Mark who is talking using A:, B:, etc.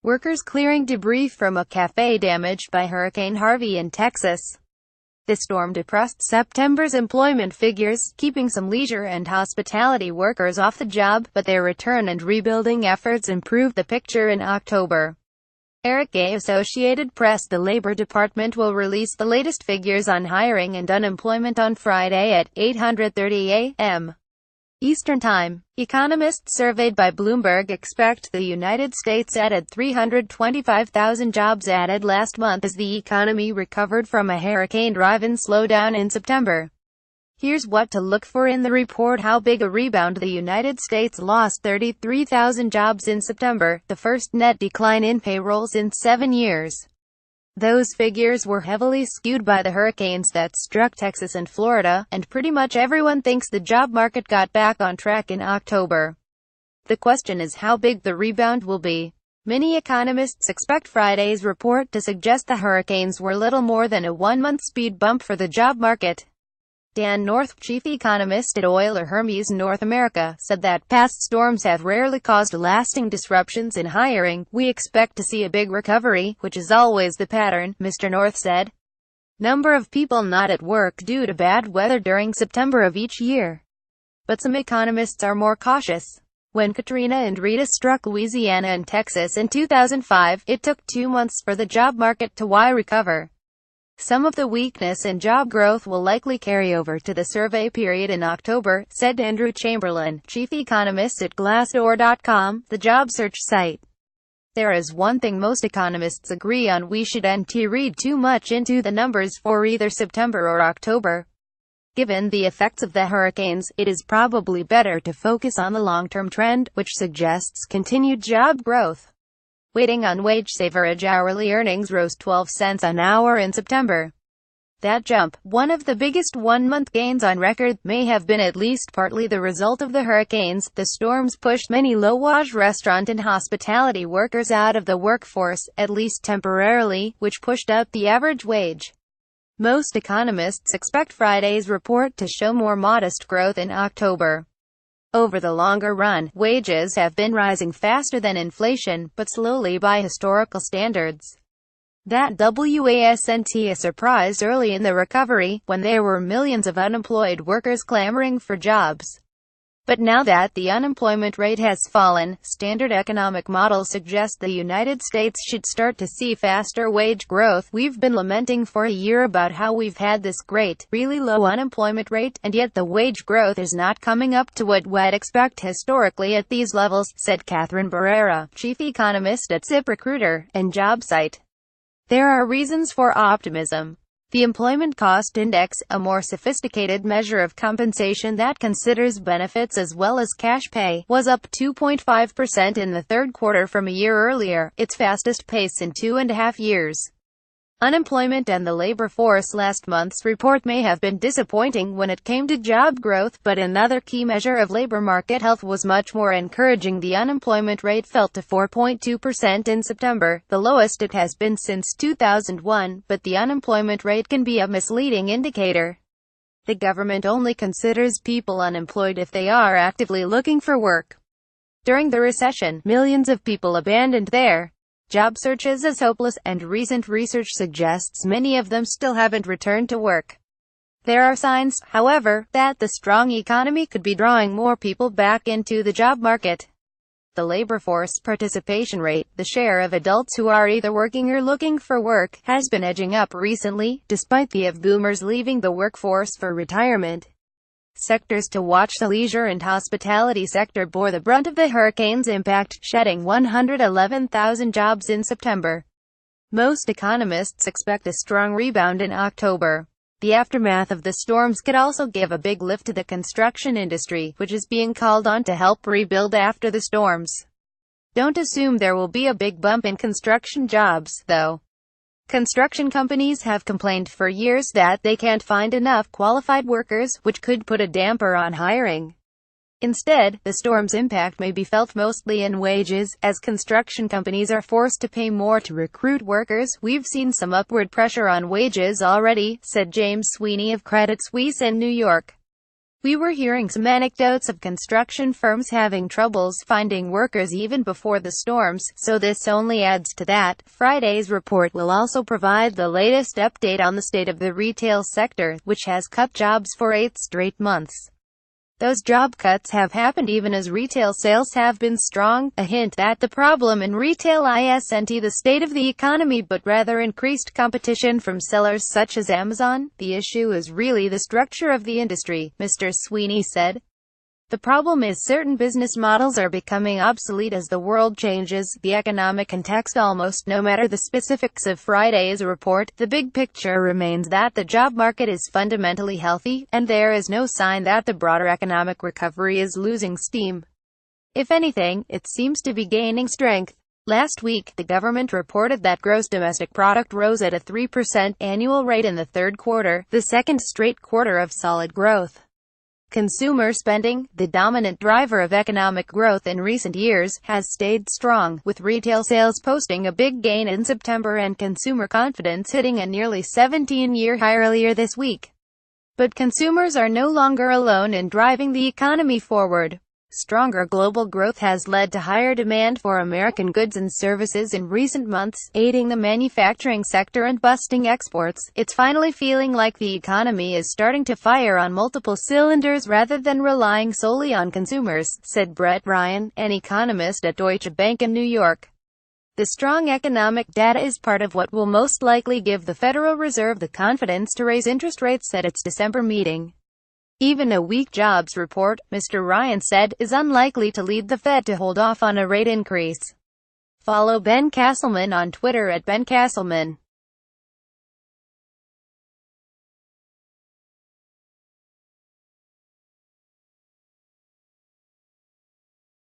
A: Workers clearing debris from a cafe damaged by Hurricane Harvey in Texas. The storm depressed September's employment figures, keeping some leisure and hospitality workers off the job, but their return and rebuilding efforts improved the picture in October. Eric Gay, Associated Press. The Labor Department will release the latest figures on hiring and unemployment on Friday at 8:30 a.m. Eastern Time. Economists surveyed by Bloomberg expect the United States added 325,000 jobs added last month as the economy recovered from a hurricane-driven slowdown in September. Here's what to look for in the report. How big a rebound? The United States lost 33,000 jobs in September, the first net decline in payrolls in 7 years. Those figures were heavily skewed by the hurricanes that struck Texas and Florida, and pretty much everyone thinks the job market got back on track in October. The question is how big the rebound will be. Many economists expect Friday's report to suggest the hurricanes were little more than a one-month speed bump for the job market. Dan North, chief economist at Euler Hermes North America, said that past storms have rarely caused lasting disruptions in hiring. We expect to see a big recovery, which is always the pattern, Mr. North said. Number of people not at work due to bad weather during September of each year. But some economists are more cautious. When Katrina and Rita struck Louisiana and Texas in 2005, it took 2 months for the job market to recover. Some of the weakness in job growth will likely carry over to the survey period in October, said Andrew Chamberlain, chief economist at Glassdoor.com, the job search site. There is one thing most economists agree on: we shouldn't read too much into the numbers for either September or October. Given the effects of the hurricanes, it is probably better to focus on the long-term trend, which suggests continued job growth. Waiting on wage average hourly earnings rose 12 cents an hour in September. That jump, one of the biggest one-month gains on record, may have been at least partly the result of the hurricanes. The storms pushed many low-wage restaurant and hospitality workers out of the workforce, at least temporarily, which pushed up the average wage. Most economists expect Friday's report to show more modest growth in October. Over the longer run, wages have been rising faster than inflation, but slowly by historical standards. That wasn't a surprise early in the recovery, when there were millions of unemployed workers clamoring for jobs. But now that the unemployment rate has fallen, standard economic models suggest the United States should start to see faster wage growth. We've been lamenting for a year about how we've had this great, really low unemployment rate, and yet the wage growth is not coming up to what we'd expect historically at these levels, said Catherine Barrera, chief economist at ZipRecruiter and JobSite. There are reasons for optimism. The Employment Cost Index, a more sophisticated measure of compensation that considers benefits as well as cash pay, was up 2.5% in the third quarter from a year earlier, its fastest pace in 2.5 years. Unemployment and the labor force. Last month's report may have been disappointing when it came to job growth, but another key measure of labor market health was much more encouraging. The unemployment rate fell to 4.2% in September, the lowest it has been since 2001, but the unemployment rate can be a misleading indicator. The government only considers people unemployed if they are actively looking for work. During the recession, millions of people abandoned their job searches as hopeless, and recent research suggests many of them still haven't returned to work. There are signs, however, that the strong economy could be drawing more people back into the job market. The labor force participation rate, the share of adults who are either working or looking for work, has been edging up recently, despite the of boomers leaving the workforce for retirement. Sectors to watch: the leisure and hospitality sector bore the brunt of the hurricane's impact, shedding 111,000 jobs in September. Most economists expect a strong rebound in October. The aftermath of the storms could also give a big lift to the construction industry, which is being called on to help rebuild after the storms. Don't assume there will be a big bump in construction jobs, though. Construction companies have complained for years that they can't find enough qualified workers, which could put a damper on hiring. Instead, the storm's impact may be felt mostly in wages, as construction companies are forced to pay more to recruit workers. We've seen some upward pressure on wages already, said James Sweeney of Credit Suisse in New York. We were hearing some anecdotes of construction firms having troubles finding workers even before the storms, so this only adds to that. Friday's report will also provide the latest update on the state of the retail sector, which has cut jobs for 8 straight months. Those job cuts have happened even as retail sales have been strong, a hint that the problem in retail isn't the state of the economy but rather increased competition from sellers such as Amazon. The issue is really the structure of the industry, Mr. Sweeney said. The problem is certain business models are becoming obsolete as the world changes. The economic context, almost no matter the specifics of Friday's report, the big picture remains that the job market is fundamentally healthy, and there is no sign that the broader economic recovery is losing steam. If anything, it seems to be gaining strength. Last week, the government reported that gross domestic product rose at a 3% annual rate in the third quarter, the second straight quarter of solid growth. Consumer spending, the dominant driver of economic growth in recent years, has stayed strong, with retail sales posting a big gain in September and consumer confidence hitting a nearly 17-year high earlier this week. But consumers are no longer alone in driving the economy forward. Stronger global growth has led to higher demand for American goods and services in recent months, aiding the manufacturing sector and boosting exports. It's finally feeling like the economy is starting to fire on multiple cylinders rather than relying solely on consumers, said Brett Ryan, an economist at Deutsche Bank in New York. The strong economic data is part of what will most likely give the Federal Reserve the confidence to raise interest rates at its December meeting. Even a weak jobs report, Mr. Ryan said, is unlikely to lead the Fed to hold off on a rate increase. Follow Ben Castleman on Twitter at Ben Castleman.